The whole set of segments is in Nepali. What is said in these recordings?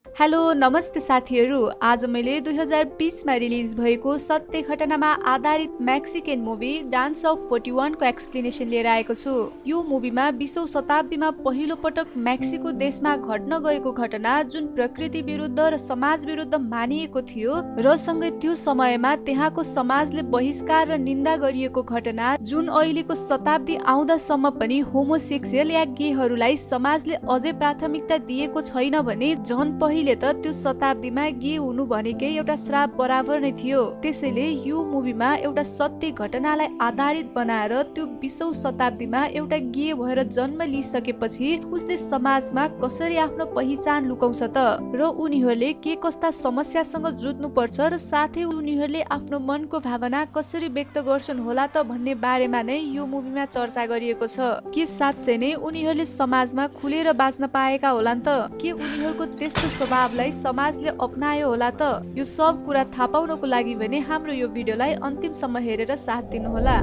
हेलो नमस्ते साथीहरू। आज मैले 2020 मा रिलिज भएको सत्य घटनामा आधारित मेक्सिकन मुभी डान्स अफ 41 को एक्सप्लेनेसन लिएर आएको छु। यो मुभीमा 20औं शताब्दीमा पहिलो पटक मेक्सिको देशमा घट्न गएको घटना जुन प्रकृति विरुद्ध र समाज विरुद्ध मानिएको थियो र सँगै त्यो समयमा त्यहाँको समाजले बहिष्कार र निन्दा गरिएको घटना जुन अहिलेको शताब्दी आउँदासम्म पनि होमोसेक्सुअल या गेहरूलाई समाजले अझै प्राथमिकता दिएको छैन भने झन् पहिले त त्यो शताब्दीमा गे हुनु भनेकै एउटा श्राप बराबर नै थियो। त्यसैले यो मुभीमा एउटा सत्य घटनालाई आधारित बनाएर त्यो 20औं शताब्दीमा एउटा गे भएर जन्म लिइसकेपछि उसले समाजमा कसरी आफ्नो पहिचान लुकाउँछ त र उनीहरूले के कस्ता समस्यासँग जुझ्नु पर्छ र साथै उनीहरूले आफ्नो मनको भावना कसरी व्यक्त गर्छन् होला त भन्ने बारेमा नै यो मुभीमा चर्चा गरिएको छ। के साँच्चै नै उनीहरूले समाजमा खुलेर बाँच्न पाएका होलान् त? के उनीहरूको त्यस्तो स्वभावलाई समाजले अपनायो होला त? यो सब कुरा थाहा पाउनको लागि भने हाम्रो यो भिडियोलाई अन्तिमसम्म हेरेर साथ दिनुहोला।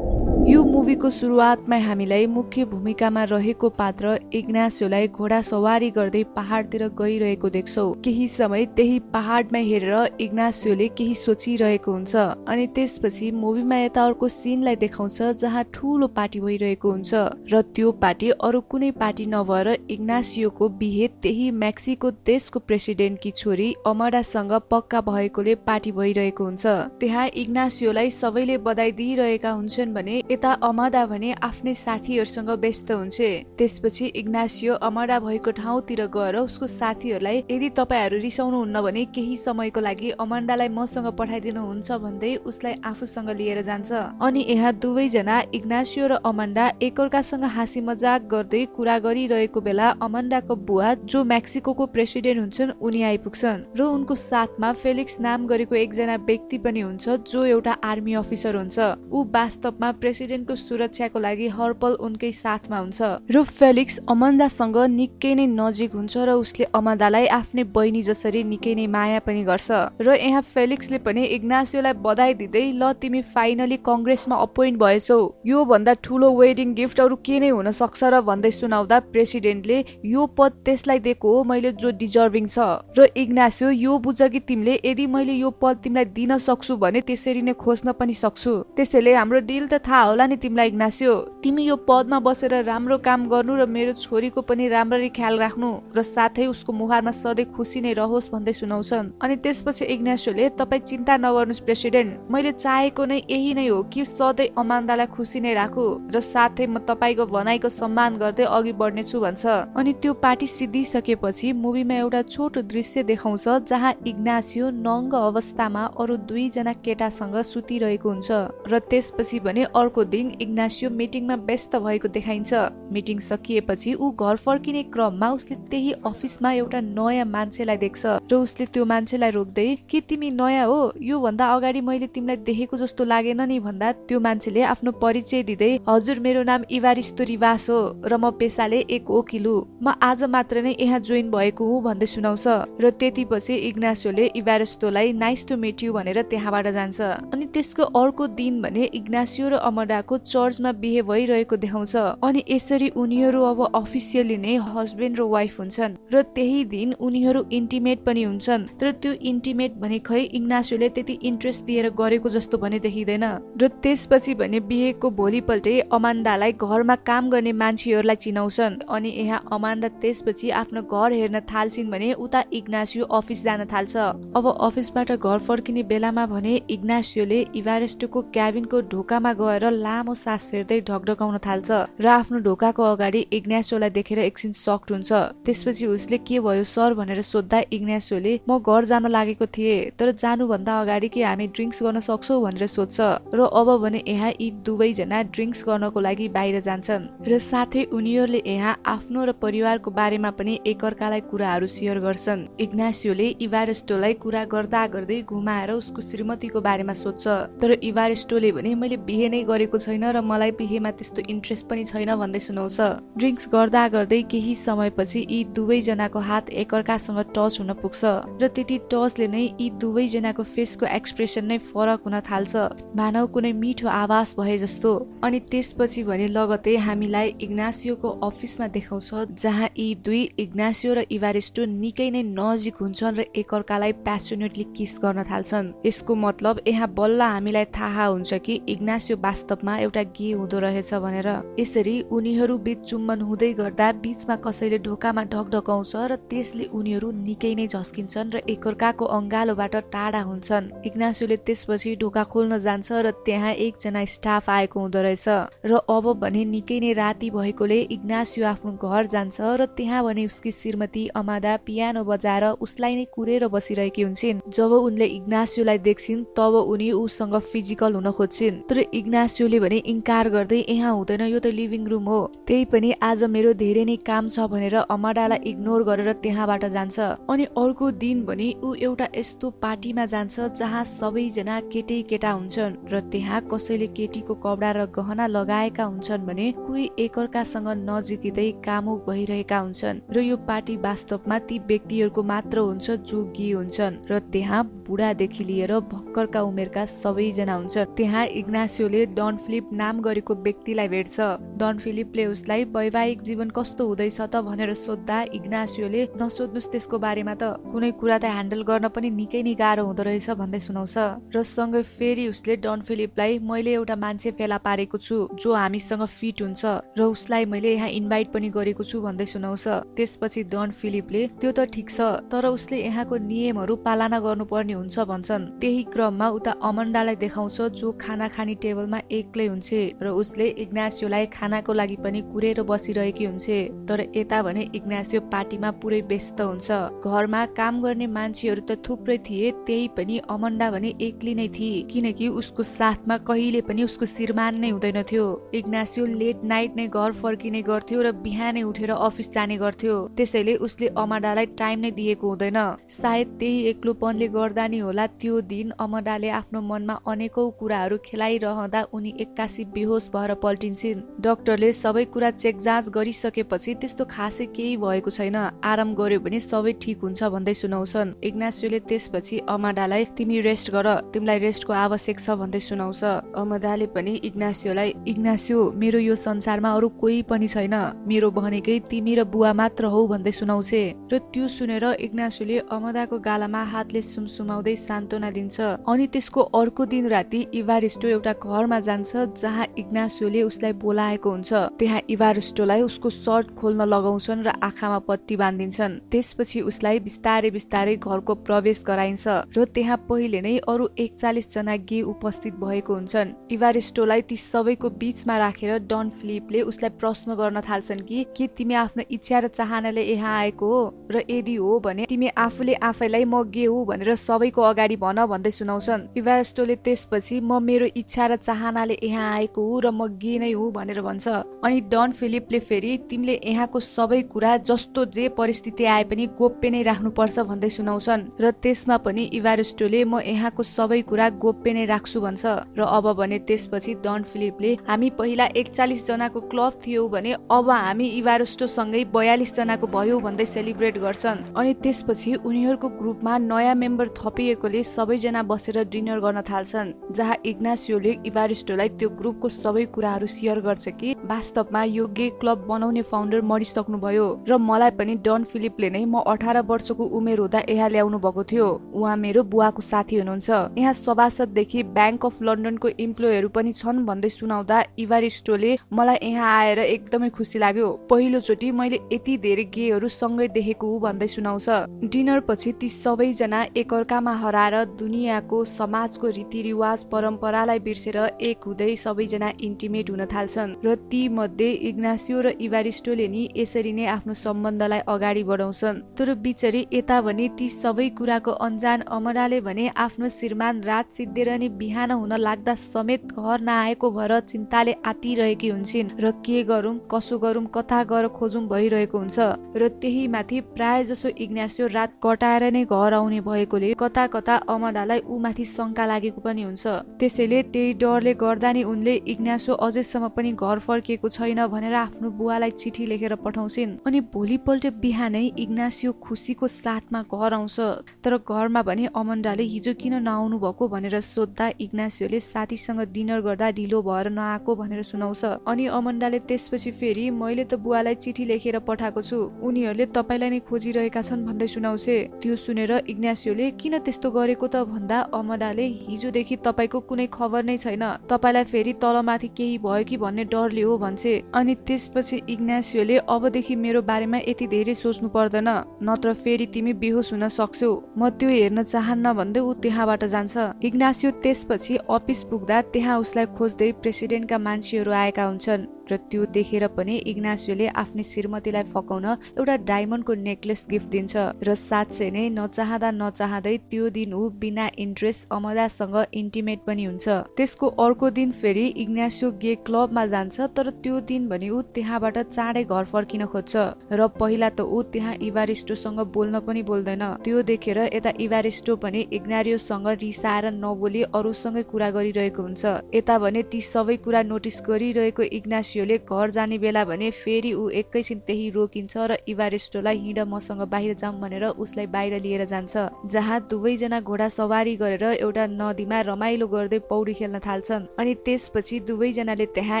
यो मुभीको सुरुवातमा हामीलाई मुख्य भूमिकामा रहेको पात्र इग्नासियोलाई घोडा सवारी गर्दै पहाडतिर गइरहेको देख्छौं। केही समय त्यही पहाडमा हेरेर इग्नासियोले केही सोचिरहेको हुन्छ अनि त्यसपछि मुभीमा यता अर्को सिनलाई देखाउँछ जहाँ ठूलो पार्टी भइरहेको हुन्छ र त्यो पार्टी अरू कुनै पार्टी नभएर इग्नासियोको बिहे त्यही मेक्सिको देशको प्रेसिडेन्टकी छोरी अमडासँग पक्का भएकोले पार्टी भइरहेको हुन्छ। त्यहाँ इग्नासियोलाई सबैले बधाई दिइरहेका हुन्छन् भने यता अमडा भने आफ्नै साथीहरूसँग व्यस्त हुन्छ। त्यसपछि इग्नासियो अमडा भएको ठाउँतिर गएर उसको साथीहरूलाई यदि तपाईहरू रिसाउनुहुन्न भने केही समयको लागि अमण्डालाई मसँग पठाइदिनुहुन्छ भन्दै उसलाई आफूसँग लिएर जान्छ। अनि यहाँ दुवैजना इग्नासियो र अमण्डा एकअर्कासँग हाँसी मजाक गर्दै कुरा गरिरहेको बेला अमण्डाको बुवा जो मेक्सिकोको प्रेसिडेन्ट हुन्छन् उनी आइपुग्छन् र उनको साथमा फेलिक्स नाम गरेको एकजना व्यक्ति पनि हुन्छ जो एउटा आर्मी अफिसर हुन्छ। ऊ वास्तवमा प्रेसिडेन्टको सुरक्षाको लागि हरपल उनकै साथमा हुन्छ र फेलिक्स अमण्डासँग निकै नै नजिक हुन्छ र उसले अमण्डालाई आफ्नै बहिनी जसरी निकै नै माया पनि गर्छ। र यहाँ फेलिक्सले पनि इग्नासियोलाई बधाई दिँदै ल तिमी फाइनली कङ्ग्रेसमा अपोइन्ट भएछौ, यो भन्दा ठूलो वेडिङ गिफ्ट अरू के नै हुन सक्छ र भन्दै सुनाउँदा प्रेसिडेन्टले यो पद त्यसलाई दिएको हो मैले जो डिजर्भिङ छ। र इग्नासियो यो बुझ कि तिमीले यदि मैले यो पद तिमीलाई दिन सक्छु भने त्यसरी नै खोज्न पनि सक्छु। त्यसैले हाम्रो डिल त थाहा होला नि तिमीलाई इग्नासियो, तिमी यो पदमा बसेर राम्रो काम गर्नु र मेरो छोरीको पनि राम्ररी ख्याल राख्नु र साथै उसको मुहारमा सधैँ खुसी नै रहोस् भन्दै सुनाउँछन्। अनि त्यसपछि इग्नासियोले तपाईँ चिन्ता नगर्नुहोस् प्रेसिडेन्ट, मैले चाहेको नै यही नै हो कि सधैँ अमान्दालाई खुसी नै राखु र साथै म तपाईँको भनाइको सम्मान गर्दै अघि बढ्नेछु भन्छ। अनि त्यो पार्टी सिद्धिसकेपछि मुभीमा एउटा छोटो दृश्य देखाउँछ जहाँ इग्नासियो नङ्ग अवस्थामा अरू दुईजना केटासँग सुतिरहेको हुन्छ र त्यसपछि भने अर्को दिन इग्नासियो मिटिङमा व्यस्त भएको देखाइन्छ। मिटिङ सकिएपछि ऊ घर फर्किने क्रममा उसले त्यही अफिसमा एउटा नयाँ मान्छेलाई देख्छ र उसले त्यो मान्छेलाई रोक्दै कि तिमी नयाँ हो, यो भन्दा अगाडि मैले तिमीलाई देखेको जस्तो लागेन नि भन्दा त्यो मान्छेले आफ्नो परिचय दिँदै हजुर मेरो नाम इभारिस्तो रिभास हो र म पेसाले एक वकिल हुँ, म आज मात्र नै यहाँ जोइन भएको हुँ भन्दै सुनाउँछ। र त्यतिपछि इग्नासियोले इभारिस्टोलाई नाइस टु मिट यु भनेर त्यहाँबाट जान्छ। अनि त्यसको अर्को दिन भने इग्नासियो र अमडाको चर्चमा बिहे भइरहेको देखाउँछ अनि यसरी उनीहरू अब अफिसियली नै हस्बेन्ड र वाइफ हुन्छन् र त्यही दिन उनीहरू इन्टिमेट पनि हुन्छन्। तर त्यो इन्टिमेट भने खै इग्नासियोले त्यति इन्ट्रेस्ट दिएर गरेको जस्तो भने देखिँदैन। र त्यसपछि भने बिहेको भोलिपल्टै अमान्डालाई घरमा काम गर्ने मान्छेहरूलाई चिनाउँछन् अनि यहाँ अमान्डा त्यसपछि आफ्नो घर हेर्न थाल्छिन् भने उता इग्नासियो अफिस जान थाल्छ। अब अफिसबाट घर फर्किने बेलामा भने इग्नासियोले इभारिस्टोको क्याबिनको ढोकामा गएर लामो सास फेर्दै ढकढकाउन थाल्छ र आफ्नो ढोकाको अगाडि इग्नासियोलाई देखेर एकछिन सक्ड हुन्छ। त्यसपछि उसले के भयो सर भनेर सोद्धा इग्नासियोले म घर जान लागेको थिएँ तर जानुभन्दा अगाडि के हामी ड्रिङ्क्स गर्न सक्छौ भनेर सोध्छ र अब भने यहाँ यी दुवैजना ड्रिङ्क्स गर्नको लागि बाहिर जान्छन् र साथै उनीहरूले यहाँ आफ्नो र परिवारको बारेमा पनि एकअर्कालाई कुराहरू सेयर गर्छन्। इग्नासियोले इभारिस्टोलाई कुरा गर्दा गर्दै घुमाएर उसको श्रीमतीको बारेमा सोध्छ तर इभारिस्टोले भने मैले बिहे नै गरेको छैन छैन र मलाई बिहेमा त्यस्तो इन्ट्रेस्ट पनि छैन भन्दै सुनाउँछ। ड्रिङ्क्स गर्दा गर्दै केही समयपछि यी दुवैजनाको हात एकअर्कासँग टच हुन पुग्छ र त्यति टचले नै यी दुवैजनाको फेसको एक्सप्रेसन नै फरक हुन थाल्छ, मानव कुनै मिठो आवाज भए जस्तो। अनि त्यसपछि भने लगतै हामीलाई इग्नासियोको अफिसमा देखाउँछ, जहाँ यी दुई इग्नासियो र इभारिस्टो निकै नै नजिक हुन्छन् र एकअर्कालाई प्यासनेटली किस गर्न थाल्छन्। यसको मतलब यहाँ बल्ल हामीलाई थाहा हुन्छ कि इग्नासियो वास्तवमा एउटा गे हुँदो रहेछ भनेर। यसरी उनीहरू बीच चुम्बन हुँदै गर्दा बीचमा कसैले ढोकामा ढकढकाउँछ र त्यसले उनीहरू निकै नै झस्किन्छन् र एकअर्काको अंगालोबाट टाढा हुन्छन्। इग्नासियोले त्यसपछि ढोका खोल्न जान्छ र त्यहाँ एकजना स्टाफ आएको हुँदो रहेछ र अब भने निकै नै राति भएकोले इग्नासियो आफ्नो घर जान्छ र त्यहाँ भने उसकी श्रीमती अमादा पियानो बजाएर उसलाई नै कुरेर बसिरहेकी हुन्छन्। जब उनले इग्नासियोलाई देख्छिन् तब उनी उसँग फिजिकल हुन खोज्छिन्, तर इग्नासियोले भने इन्कार गर्दै यहाँ हुँदैन, यो त लिभिङ रुम हो, त्यही पनि आज मेरो धेरै नै काम छ भनेर अमाडालाई इग्नोर गरेर त्यहाँबाट जान्छ। अनि अर्को दिन भने ऊ एउटा यस्तो पार्टीमा जान्छ जहाँ सबैजना केटै केटा हुन्छन् र त्यहाँ कसैले केटीको कपडा र गहना लगाएका हुन्छन् भने कोही एकअर्कासँग नजिकै कामुक भइरहेका हुन्छन् र यो पार्टी वास्तवमा ती व्यक्तिहरूको मात्र हुन्छ जो गे हुन्छन् र त्यहाँ बुढादेखि लिएर भक्करका उमेरका सबैजना हुन्छन्। त्यहाँ इग्नासियोले डन फिलिप नाम गरेको व्यक्तिलाई भेट्छ। डन फिलिपले उसलाई वैवाहिक जीवन कस्तो हुँदैछ त भनेर सोद्धा इग्नासियोले नसोध्नुस् त्यसको बारेमा, त कुनै कुरा त ह्यान्डल गर्न पनि निकै नै गाह्रो हुँदो रहेछ भन्दै सुनाउँछ। र सँगै फेरि उसले डन फिलिपलाई मैले एउटा मान्छे फेला पारेको छु जो हामीसँग फिट हुन्छ र उसलाई मैले यहाँ इन्भाइट पनि गरेको छु भन्दै सुनाउँछ। त्यसपछि डन फिलिपले त्यो त ठिक छ, तर उसले यहाँको नियमहरू पालना गर्नुपर्ने हुन्छ भन्छन्। त्यही क्रममा उता अमण्डालाई देखाउँछ जो खाना खाने टेबलमा एक्लै हुन्छ र उसले इग्नासियोलाई खानाको लागि पनि कुरेर बसिरहेकी हुन्छ। तर यता भने इग्नासियो पार्टीमा पुरै व्यस्त हुन्छ। घरमा काम गर्ने मान्छेहरू त थुप्रै थिए, त्यही पनि अमण्डा भने एक्लै नै थिए, किनकि उसको साथमा कहिले पनि उसको श्रीमान नै हुँदैन थियो। इग्नासियो लेट नाइट नै घर फर्किने गर्थ्यो र बिहानै उठेर अफिस जाने गर्थ्यो, त्यसैले उसले अमण्डालाई टाइम नै दिएको हुँदैन। सायद त्यही एक्लोपनले गर्दा नि होला त्यो दिन अमण्डाले आफ्नो मनमा अनेकौं कुराहरू खेलाइरहँदा उनी एक्कासी बेहोस भएर पल्टिन्छन्। डाक्टरले सबै कुरा चेक जाँच गरिसकेपछि त्यस्तो खासै केही भएको छैन, आराम गर्यो भने सबै ठिक हुन्छ भन्दै सुनाउँछन्। इग्नासियोले त्यसपछि अमण्डालाई तिमी रेस्ट गर, तिमीलाई रेस्टको आवश्यक छ भन्दै सुनाउँछ। अमण्डाले पनि इग्नासियोलाई इग्नासियो मेरो यो संसारमा अरू कोही पनि छैन, मेरो भनेकै तिमी र बुवा मात्र हौ भन्दै सुनाउँछे। र त्यो सुनेर इग्नासियोले अमण्डाको गालामा हातले सुमसुमाउँदै सान्त्वना दिन्छ। अनि त्यसको अर्को दिन राति इभारिस्टो एउटा घरमा जान्छ जहाँ इग्नासियोले उसलाई बोलाएको हुन्छ। त्यहाँ इभारिस्टोलाई उसको सर्ट खोल्न लगाउँछन् र आँखामा पट्टी बाँधिन्छन्। त्यसपछि उसलाई बिस्तारै बिस्तारै घरको प्रवेश गराइन्छ र त्यहाँ पहिले नै अरू 41 जना गे उपस्थित भएको हुन्छन्। इभारिस्टोलाई ती सबैको बीचमा राखेर डन फिलिपले उसलाई प्रश्न गर्न थाल्छन् कि तिमी आफ्नो इच्छा र चाहनाले यहाँ आएको हो, र यदि हो भने तिमी आफूले आफैलाई म गे हो भनेर सबैको अगाडि भन भन्दै सुनाउँछन्। इभारिस्टोले त्यसपछि म मेरो इच्छा र चाहनाले यहाँ आएको हो र म गे नै हो भनेर भन्छ। अनि डन फिलिपले फेरि तिमीले यहाँको सबै कुरा जस्तो जे परिस्थिति आए पनि गोप्य नै राख्नुपर्छ भन्दै सुनाउँछन् र त्यसमा पनि इभारिस्टोले म यहाँको सबै कुरा गोप्य नै राख्छु भन्छ। र अब भने त्यसपछि डन फिलिपले हामी पहिला 41 जनाको क्लब थियौ भने अब हामी इभारिस्टो सँगै 42 जनाको भयो भन्दै सेलिब्रेट गर्छन्। अनि त्यसपछि उनीहरूको ग्रुपमा नयाँ मेम्बर थपिएकोले सबैजना बसेर डिनर गर्न थाल्छन्, जहाँ इग्नासियोले इभारिस्टोलाई त्यो ग्रुपको सबै कुराहरू सेयर गर्छ कि वास्तवमा यो गे क्लब बनाउने फाउन्डर मरिसक्नु भयो र मलाई पनि डन फिलिपले नै म 18 वर्षको उमेर हुँदा यहाँ ल्याउनु भएको थियो, उहाँ मेरो बुवाको साथी हुनुहुन्छ, यहाँ सभासददेखि ब्याङ्क अफ लन्डनको इम्प्लोयहरू पनि छन् भन्दै सुनाउँदा इभारिस्टोले मलाई यहाँ आएर एकदमै खुसी लाग्यो, पहिलोचोटि मैले यति धेरै गेहरू सँगै देखेको हो भन्दै सुनाउँछ। डिनर पछि ती सबैजना एकअर्कामा हराएर दुनियाँको समाजको रीतिरिवाज परम्परालाई बिर्सेर एक हुँदै सबैजना इन्टिमेट हुन थाल्छन् र ती मध्ये इग्नासियो र इभारिस्टोले नि यसरी नै आफ्नो सम्बन्धलाई अगाडि बढाउँछन्। तर बिचरी यता भने ती सबै कुराको अनजान अमराले भने आफ्नो श्रीमान रात सिद्धिएर नि बिहान हुन लाग्दा समेत घर नआएको भएर चिन्ताले आतिरहेकी हुन्छन् र के गरौँ कसो गरौँ कता गएर खोजौँ भइरहेको हुन्छ। र त्यही माथि प्राय जसो इग्नासियो रात कटाएर नै घर आउने भएकोले कता कता अमरालाई ऊ माथि शंका लागेको पनि हुन्छ। त्यसैले त्यही डरले गर्दा नि उनले इग्नासो अझैसम्म पनि घर फर्किएको छैन भनेर आफ्नो बुवालाई चिठी लेखेर पठाउँछिन्। अनि भोलिपल्ट बिहानै इग्नासियो खुसीको साथमा घर आउँछ। तर घरमा भने अमण्डाले हिजो किन नआउनु भएको भनेर सोद्धा इग्नासियोले साथीसँग डिनर गर्दा ढिलो भएर नआएको भनेर सुनाउँछ। अनि अमण्डाले त्यसपछि फेरि मैले त बुवालाई चिठी लेखेर पठाएको छु, उनीहरूले तपाईँलाई नै खोजिरहेका छन् भन्दै सुनाउँछे। त्यो सुनेर इग्नासियोले किन त्यस्तो गरेको त भन्दा अमण्डाले हिजोदेखि तपाईँको कुनै खबर नै छैन, तपाईँलाई फेरि तलमाथि केही भयो कि भन्ने डरले हो भन्छे। अनि त्यसपछि इग्नासियोले अबदेखि मेरो बारेमा यति धेरै सोच्नु पर्दैन, नत्र फेरि तिमी बेहोस हुन सक्छौ, म त्यो हेर्न चाहन्न भन्दै ऊ त्यहाँबाट जान्छ। इग्नासियो त्यसपछि अफिस पुग्दा त्यहाँ उसलाई खोज्दै प्रेसिडेन्टका मान्छेहरू आएका हुन्छन् र त्यो देखेर पनि इग्नासियोले आफ्नो श्रीमतीलाई फकाउन एउटा डायमन्डको नेकलेस गिफ्ट दिन्छ र साँच्चै नै नचाहँदा नचाहँदै त्यो दिन ऊ बिना इन्ट्रेस्ट अमदासँग इन्टिमेट पनि हुन्छ। त्यसको अर्को दिन फेरि इग्नासियो गे क्लबमा जान्छ, तर त्यो दिन भने ऊ त्यहाँबाट चाँडै घर फर्किन खोज्छ र पहिला त ऊ त्यहाँ इभारिस्टोसँग बोल्न पनि बोल्दैन। त्यो देखेर यता इभारिस्टो पनि इग्नारियोसँग रिसाएर नबोली अरूसँगै कुरा गरिरहेको हुन्छ। यता भने ती सबै कुरा नोटिस गरिरहेको इग्नासियोले घर जाने बेला भने फेरि ऊ एकैछिन त्यही रोकिन्छ र इभारिस्टोलाई हिँड मसँग बाहिर जाऊँ भनेर उसलाई बाहिर लिएर जान्छ, जहाँ दुवैजना घोडा सवारी गरेर एउटा नदीमा रमाइलो गर्दै पौडी खेल्न थाल्छन्। अनि त्यसपछि दुवैजनाले त्यहाँ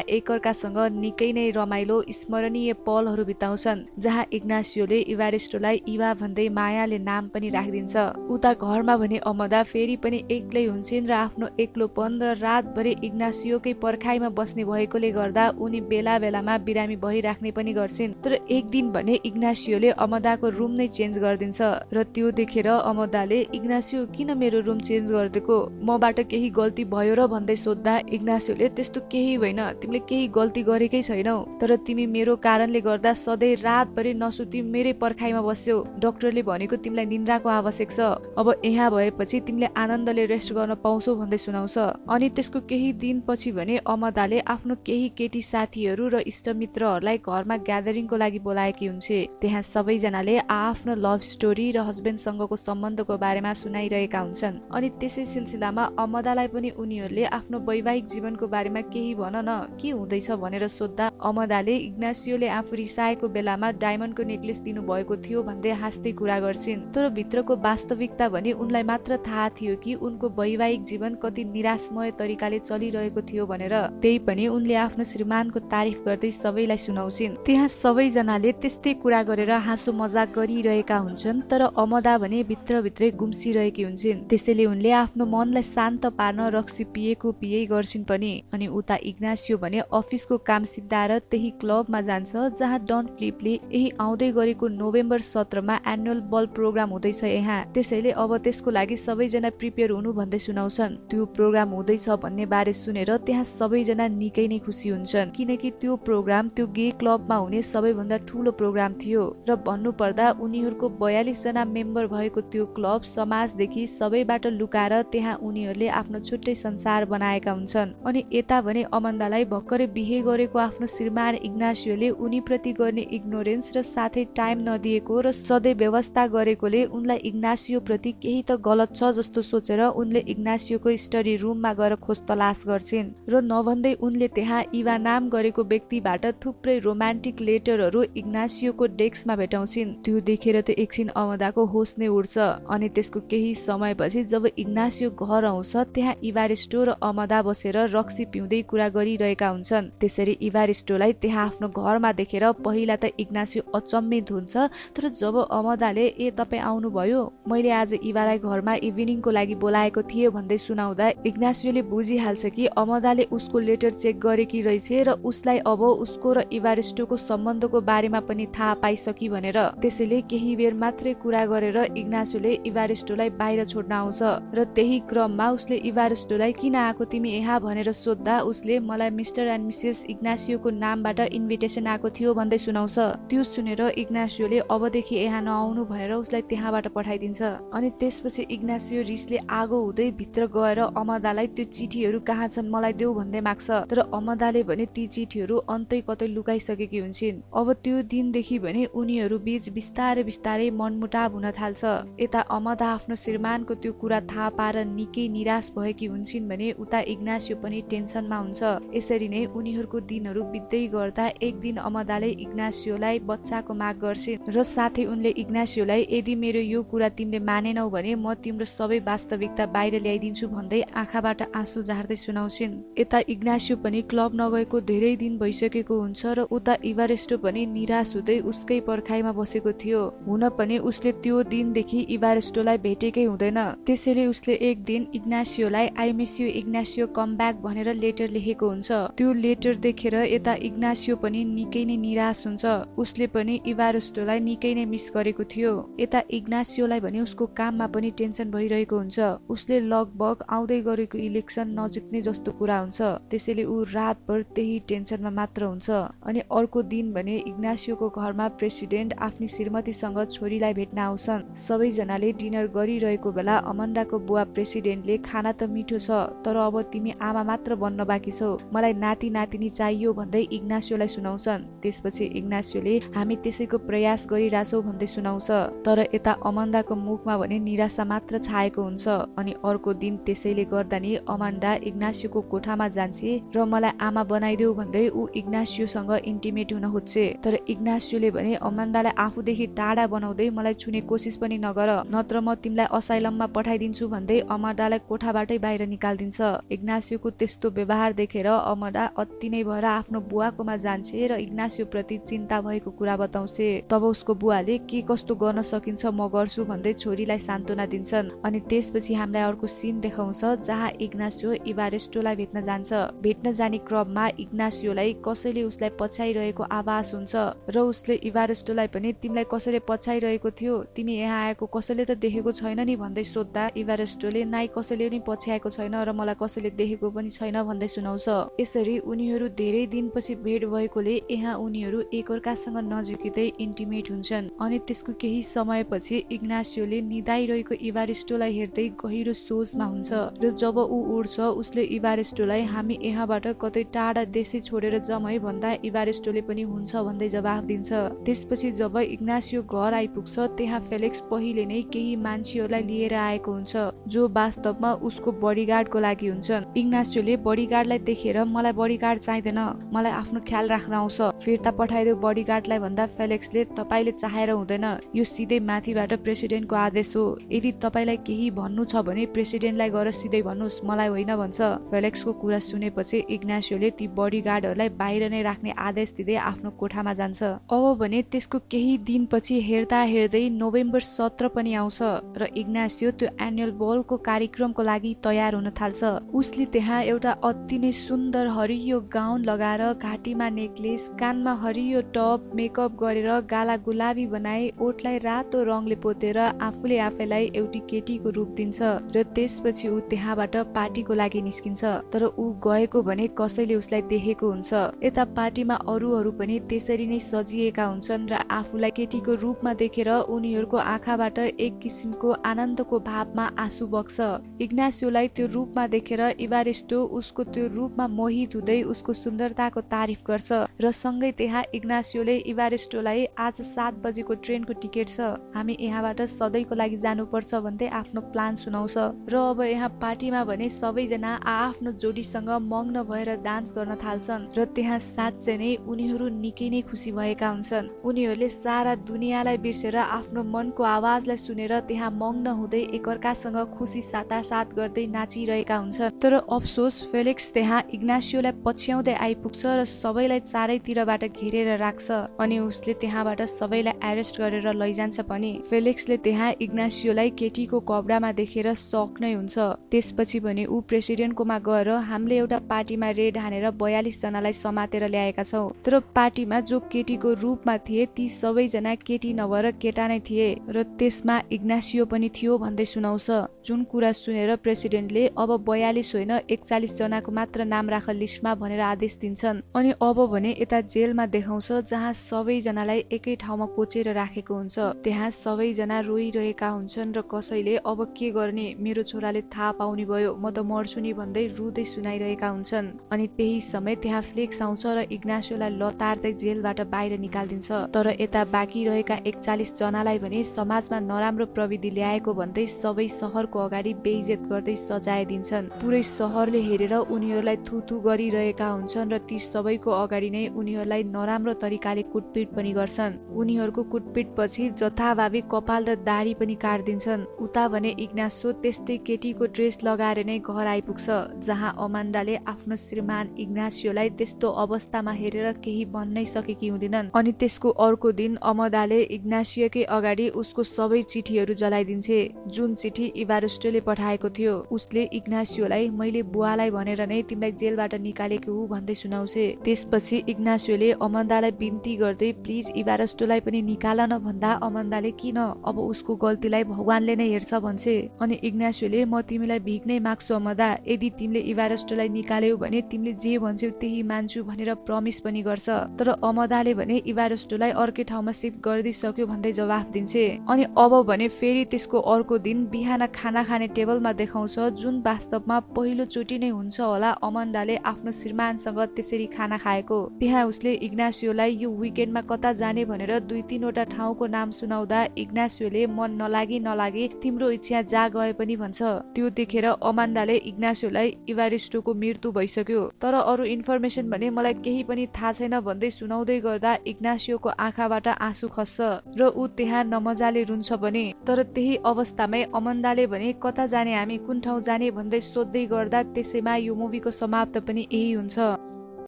एकअर्कासँग निकै नै रमाइलो स्मरणीय पलहरू बिताउँछन्, जहाँ इग्नासियोले इभारिस्टोलाई इभा भन्दै मायाले नाम पनि राखिदिन्छ। उता घरमा भने अमदा फेरि पनि एक्लै हुन्छन् र आफ्नो एक्लोपन र रातभरि इग्नासियोकै पर्खाइमा बस्ने भएकोले गर्दा उनी बेला बेलामा बिरामी भइराख्ने पनि गर्छिन्। तर एक दिन भने इग्नासियोले अमदाको रुम नै चेन्ज गरिदिन्छ र त्यो देखेर अमदाले इग्नासियो किन मेरो रुम चेन्ज गरिदिएको, मबाट केही गल्ती भयो र भन्दै सोद्धा इग्नासियोले त्यस्तो केही होइन, तिमीले केही गल्ती गरेकै छैनौ, तर तिमी मेरो कारणले गर्दा सधैँ रातभरि नसुती मेरै पर्खाइमा बस्यौ, डाक्टरले भनेको तिमीलाई निन्द्राको आवश्यक छ, अब यहाँ भएपछि तिमीले आनन्दले रेस्ट गर्न पाउँछौ भन्दै सुनाउँछ। अनि त्यसको केही दिनपछि भने अमदाले आफ्नो केही केटी साथीहरू र इष्टमित्रहरूलाई घरमा ग्यादरिङको लागि बोलाएकी हुन्छे। त्यहाँ सबैजनाले आफ्नो लभ स्टोरी र हस्बेन्डसँगको सम्बन्धको बारेमा सुनाइरहेका हुन्छन्। अनि त्यसै सिलसिलामा अमदालाई पनि उनीहरूले आफ्नो वैवाहिक जीवनको बारेमा केही भन न, के हुँदैछ भनेर सोद्धा अमदाले इग्नासियोले आफू रिसाएको बेलामा डायमन्डको नेकलेस दिनु भएको थियो भन्दै हाँस्दै कुरा गर्छिन्। तर भित्रको वास्तविकता भने उनलाई मात्र थाहा थियो कि उनको वैवाहिक जीवन कति निराशमय तरिकाले चलिरहेको थियो भनेर। त्यही पनि उनले आफ्नो श्रीमानको तारिफ गर्दै सबैलाई सुनाउँछिन्। त्यहाँ सबैजनाले त्यस्तै कुरा गरेर हाँसो मजाक गरिरहेका हुन्छन्, तर अमदा भने भित्रभित्रै गुम्सिरहेकी हुन्छन्। त्यसैले उनले आफ्नो मनलाई शान्त पार्न रक्सी पिए गर्छिन् पनि। अनि उता इग्नासियो भने अफिसको काम सिद्धाएर त्यही क्लबमा जान्छ, जहाँ डन फ्लिपले यही आउँदै गरेको नोभेम्बर 17मा एनुअल बल प्रोग्राम हुँदैछ यहाँ, त्यसैले अब त्यसको लागि सबैजना प्रिपेयर हुनु भन्दै सुनाउँछन्। त्यो प्रोग्राम हुँदैछ भन्ने बारे सुनेर त्यहाँ सबैजना निकै नै खुसी हुन्छन्, किनकि त्यो प्रोग्राम त्यो गे क्लबमा हुने सबैभन्दा ठुलो प्रोग्राम थियो र भन्नुपर्दा उनीहरूको 42 जना मेम्बर भएको त्यो क्लब समाजदेखि सबैबाट लुकाएर त्यहाँ उनीहरूले आफ्नो छुट्टै संसार बनाएका हुन्छन्। अनि यता भने अमन्दालाई भर्खरै बिहे गरेको आफ्नो श्रीमान इग्नासियोले उनीप्रति गर्ने इग्नोरेन्स र साथै टाइम नदिएको र सधैँ व्यवस्था गरेकोले उनलाई इग्नासियो प्रति केही त गलत छ जस्तो सोचेर उनले इग्नासियोको स्टडी रुममा गएर खोज तलास गर्छिन् र नभन्दै उनले त्यहाँ इभा नाम गरेको व्यक्तिबाट थुप्रै रोमान्टिक लेटरहरू इग्नासियोको डेस्कमा भेटाउँछिन्। त्यो देखेर त एकछिन अमदाको होस नै उड्छ। अनि त्यसको केही समयपछि जब इग्नासियो घर आउँछ, त्यहाँ इभारिस्टो र अमदा बसेर रक्सी पिउँदै कुरा गरिरहेका हुन्छन्। त्यसरी इभारिस्टोलाई त्यहाँ आफ्नो घरमा देखेर पहिला त इग्नासियो अचम्मित हुन्छ, तर जब अमदाले तपाईँ आउनुभयो, मैले आज इभालाई घरमा इभिनिङको लागि बोलाएको थिएँ भन्दै सुनाउँदा इग्नासियोले बुझिहाल्छ कि अमदाले उसको लेटर चेक गरेकी रहेछ र उसलाई अब उसको र इभारिस्टोको सम्बन्धको बारेमा पनि थाहा पाइसकी भनेर। त्यसैले केही बेर मात्रै कुरा गरेर इग्नासियोले इभारिस्टोलाई बाहिर छोड्न आउँछ र त्यही क्रममा उसले इभारिस्टोलाई किन आएको तिमी यहाँ भनेर सोद्धा उसले मलाई मिस्टर एन्ड मिसेस इग्नासियोको नामबाट इन्भिटेसन आएको थियो भन्दै सुनाउँछ। त्यो सुनेर इग्नासियोले अबदेखि यहाँ नआउनु भनेर उसलाई त्यहाँबाट पठाइदिन्छ। अनि त्यसपछि इग्नासियो रिसले आगो हुँदै भित्र गएर अमदालाई त्यो चिठीहरू कहाँ छन् मलाई देऊ भन्दै माग्छ, तर अमदाले भने ती चिठीहरू अन्तै कतै लुकाइसकेकी हुन्छन्। अब त्यो दिनदेखि भने उनीहरू बीच बिस्तारै बिस्तारै मनमुटाव हुन थाल्छ। यता अमदा आफ्नो श्रीमानको त्यो कुरा थाहा पाएर निकै निराश भएकी हुन्छन् भने उता इग्नासियो पनि टेन्सनमा हुन्छ। यसरी नै उनीहरूको दिनहरू बित्दै गर्दा एक दिन अमदाले इग्नासियोलाई बच्चाको माग गर्छिन् र साथै उनले इग्नासियोलाई यदि मेरो यो कुरा तिमीले मानेनौ भने म तिम्रो सबै वास्तविकता बाहिर ल्याइदिन्छु भन्दै आँखाबाट आँसु झार्दै सुनाउँछिन्। यता इग्नासियो पनि क्लब नगएको धेरै दिन भइसकेको हुन्छ र उता इभारेस्टो पनि निराश हुँदै उसकै पर्खाइमा बसेको थियो। हुन पनि उसले त्यो दिनदेखि इभारेस्टोलाई भेटेकै हुँदैन। त्यसैले उसले एक दिन इग्नासियोलाई I miss you Ignacio come back भनेर लेटर लेखेको हुन्छ। त्यो लेटर देखेर यता इग्नासियो पनि निकै नै निराश हुन्छ। उसले पनि इभारेस्टोलाई निकै नै मिस गरेको थियो। यता इग्नासियोलाई भने उसको काममा पनि टेन्सन भइरहेको हुन्छ। उसले लगभग आउँदै गरेको इलेक्सन नजिक्ने जस्तो कुरा हुन्छ। त्यसैले ऊ रातभर त्यही टेन्सनमा मात्र हुन्छ। अनि अर्को दिन भने इग्नासियोको घरमा प्रेसिडेन्ट आफ्नी श्रीमतीसँग छोरीलाई भेट्न आउँछन्। सबैजनाले डिनर गरिरहेको बेला अमन्डाको बुवा प्रेसिडेन्टले खाना त मिठो छ तर अब तिमी आमा मात्र बन्न बाँकी छौ, मलाई नाति नातिनी चाहियो भन्दै इग्नासियोलाई सुनाउँछन्। त्यसपछि इग्नासियोले हामी त्यसैको प्रयास गरिरहेछौँ भन्दै सुनाउँछ। तर यता अमन्डाको मुखमा भने निराशा मात्र छाएको हुन्छ। अनि अर्को दिन त्यसैले गर्दा नि अमन्डा इग्नासियोको कोठामा जान्छे र मलाई आमा बनाइदेऊ भन्दै ऊ इग्नासियोसँग इन्टिमेट हुन खोज्छे। तर इग्नासियोले भने अमन्डालाई आफूदेखि टाढा बनाउँदै मलाई छुने कोसिस पनि नगर, नत्र म तिमीलाई असाइलममा पठाइदिन्छु भन्दै अमन्डालाई कोठाबाटै बाहिर निकालिदिन्छ। इग्नासियोको त्यस्तो व्यवहार देखेर अमन्डा अति नै भएर आफ्नो बुवाकोमा जान्छे र इग्नासियो प्रति चिन्ता भएको कुरा बताउँछे। तब उसको बुवाले के कस्तो गर्न सकिन्छ म गर्छु भन्दै छोरीलाई सान्त्वना दिन्छन्। अनि त्यसपछि हामीलाई अर्को सिन देखाउँछ जहाँ इग्नासियो इभारेस्टोलाई भेट्न जान्छ। भेट्न जाने क्रममा इग्नासियोलाई कसैले उसलाई पछ्याइरहेको आभास हुन्छ र उसले इभारेस्टोलाई पनि तिमीलाई कसैले पछ्याइरहेको थियो, तिमी यहाँ आएको कसैले त देखेको छैन नि भन्दै सोद्धा इभारेस्टोले नाइ कसैले पनि पछ्याएको छैन र मलाई कसैले देखेको पनि छैन भन्दै सुनाउँछ। यसरी उनीहरू धेरै दिनपछि भेट भएकोले यहाँ उनीहरू एकअर्कासँग नजिकै इन्टिमेट हुन्छन्। अनि त्यसको केही समयपछि इग्नासियोले निदाइरहेको इभारेस्टोलाई हेर्दै गहिरो सोचमा हुन्छ र जब ऊ उड्छ उसले इभारेस्टोलाई हामी यहाँबाट कतै टाढा देशै छोडेर जाउँ है भन्दा इभारेस्टोले पनि हुन्छ भन्दै जवाफ दिन्छ। त्यसपछि जब इग्नासियो घर आइपुग्छ त्यहाँ फेलिक्स पहिले नै केही मान्छेहरूलाई लिएर आएको हुन्छ जो वास्तवमा उसको बडीगार्डको लागि हुन्छन्। इग्नासियोले बडीगार्डलाई देखेर मलाई बडीगार्ड चाहिँदैन, मलाई आफ्नो ख्याल राख्न आउँछ, फिर्ता पठाइदेऊ बडीगार्डलाई भन्दा फेलिक्सले तपाईले चाहेर हुँदैन, यो सिधै माथिबाट प्रेसिडेन्टको आदेश हो, यदि तपाईलाई केही भन्नु छ भने प्रेसिडेन्टलाई गएर सिधै भन्नुस्, मलाई होइन भन्छ। फेलिक्सको कुरा सुनेपछि इग्नासियोले ती बडीगार्डहरूलाई बाहिर नै राख्ने आदेश दिँदै आफ्नो कोठामा जान्छ। अब भने त्यसको केही दिनपछि हेर्दा हेर्दै नोभेम्बर 17 पनि आउँछ र इग्नासियो त्यो एनुअल बलको कार्यक्रमको लागि तयार हुन थाल्छ। उसले त्यहाँ एउटा अति नै सुन्दर हरियो गाउन लगाएर घाँटीमा नेकलेस, कानमा हरियो टप, मेकअप गरेर गाला गुलाबी बनाई ओठलाई रातो रङले पोतेर आफूले आफैलाई एउटी केटीको रूप दिन्छ र त्यसपछि ऊ त्यहाँबाट पार्टीको लागि निस्किन्छ। तर ऊ गएको भने कसैले उसलाई देखेको हुन्छ। यता पार्टीमा अरूहरू पनि त्यसरी नै सजिएका हुन्छन् र आफूलाई केटीको रूपमा देखेर उनीहरूको आँखाबाट एक किसिमको आनन्दको भावमा आँसु बग्छ। इग्नासियोलाई त्यो रूपमा देखेर इभारेस्टो उसको त्यो रूपमा मोहित हुँदै उसको सुन्दरताको तारिफ गर्छ र सँगै त्यहाँ इग्नासियोले इभारेस्टोलाई आज 7 बजेको ट्रेनको टिकट छ, हामी यहाँबाट सधैँको लागि जानुपर्छ भन्दै आफ्नो प्लान सुनाउँछ। र अब यहाँ पार्टीमा भने सबैजना आफ्नो जोडीसँग मग्न भएर डान्स गर्न थाल्छन् र त्यहाँ साँच्चै नै उनीहरू निकै नै खुसी भएका हुन्छन्। उनीहरूले सारा दुनियाँलाई बिर्सेर आफ्नो मनको आवाजलाई सुनेर त्यहाँ मग्न हुँदै एकअर्कासँग खुसी साटासाट गर्दै नाचिरहेका हुन्छन्। तर अफसोस फेलिक्स त्यहाँ इग्नासियोलाई पछ्याउँदै आइपुग्छ र सबैलाई चारैतिरबाट घेरेर राख्छ अनि उसले त्यहाँबाट सबैलाई एरेस्ट गरेर लैजान्छ पनि। फेलिक्सले त्यहाँ इग्नासियोलाई केटीको कपडामा देखेर सक नै हुन्छ। त्यसपछि भने ऊ प्रेसिडेन्टकोमा गएर हामीले एउटा पार्टीमा रेड हानेर 42 जनालाई समातेर ल्याएका छौँ, तर पार्टीमा जो केटीको रूपमा थिए ती सबैजना केटी नभएर केटा नै थिए र त्यसमा इग्नासियो पनि थियो भन्दै सुनाउँछ। जुन कुरा सुनेर प्रेसिडेन्टले अब 42 होइन 41 जनाको मात्र नाम राख लिस्टमा भनेर आदेश दिन्छन्। अनि अब भने यता जेलमा देखाउँछ जहाँ सबैजनालाई एकै ठाउँमा कोचेर राखेको हुन्छ। त्यहाँ सबैजना रोइरहेका हुन्छन् र कसैले अब के गर्ने, मेरो छोराले थाहा पाउने भयो, म त मर्छु नि भन्दै रुँदै सुनाइरहेका हुन्छन्। अनि त्यही समय त्यहाँ फ्लेक्स आउँछ र इग्नासियोलाई लतार्दै जेलबाट बाहिर निकालिदिन्छ। तर यता बाँकी रहेका 41 जनालाई भने समाजमा नराम्रो प्रविधि ल्याएको भन्दै सबै शहरको अगाडि बेइज्जत गर्दै सजाय दिन्छन्। पुरै शहरले हेरेर उनीहरूलाई थुथु गरिरहेका हुन्छन् र ती सबैको अगाडि नै उनीहरूलाई नराम्रो तरिकाले कुटपिट पनि गर्छन्। उनीहरूको कुटपिट पछि जथाभावी कपाल र दाढी पनि काट्दिन्छन्। उता भने इग्नासियो त्यस्तै केटीको ड्रेस लगाएर नै घर आइपुग्छ, जहाँ अमान्डाले आफ्नो श्रीमान इग्नासियोलाई त्यस्तो अवस्थामा हेरेर केही भन्नै सकेकी हुँदैनन्। अनि त्यसको अर्को दिन अमदाले इग्नासियोकै अगाडि उसको सबै चिठीहरू जलाइदिन्छे, जुन चिठी इभारिस्टोले पठाएको थियो। उसले इग्नासियोलाई मैले बुवालाई भनेर नै तिमीलाई जेलबाट निकालेको हु भन्दै सुनाउँछे। त्यसपछि इग्नासियोले अमन्दालाई बिन्ती गर्दै प्लिज इभारिस्टोलाई पनि निकाल न भन्दा अमन्दाले किन, अब उसको गल्तीलाई भगवानले नै हेर्छ भन्छे। अनि इग्नासियोले म तिमीलाई भिख नै माग्छु अमदा, यदि तिमीले इभारिस्टोलाई निकाल्यौ भने तिमीले जे भन्छौ त्यही मान्छु भनेर प्रमिस पनि गर्छ। तर अमदाले भने इभारिस्टोलाई अर्कै ठाउँमा शिफ्ट गरिदिसक्यो भन्दै जवाफ दिन्छे। अनि अब भने फेरि त्यसको अर्को दिन बिहान खाना खाने टेबलमा देखाउँछ, जुन वास्तवमा पहिलो चोटि नै हुन्छ होला अमन्डाले आफ्नो श्रीमानसँग त्यसरी खाना खाएको। त्यहाँ उसले इग्नासियोलाई यो विकेन्डमा कता जाने भनेर 2-3 वटा ठाउँको नाम सुनाउँदा इग्नासियोले मन नलागी तिम्रो इच्छा जा गए पनि भन्छ। त्यो देखेर अमान्डाले इग्नासियोलाई इभारिस्टोको मृत्यु भइसक्यो, तर अरू इन्फर्मेसन भने मलाई केही पनि थाहा छैन भन्दै सुनाउँदै गर्दा इग्नासियोको आँखाबाट आँसु खस्छ र ऊ त्यहाँ नमजाले रुन्छ पनि। तर त्यही अवस्थामै अमन्डाले भने कता जाने हामी, कुन ठाउँ जाने भन्दै सोध्दै गर्दा त्यसैमा यो मुभीको समाप्त पनि यही हुन्छ।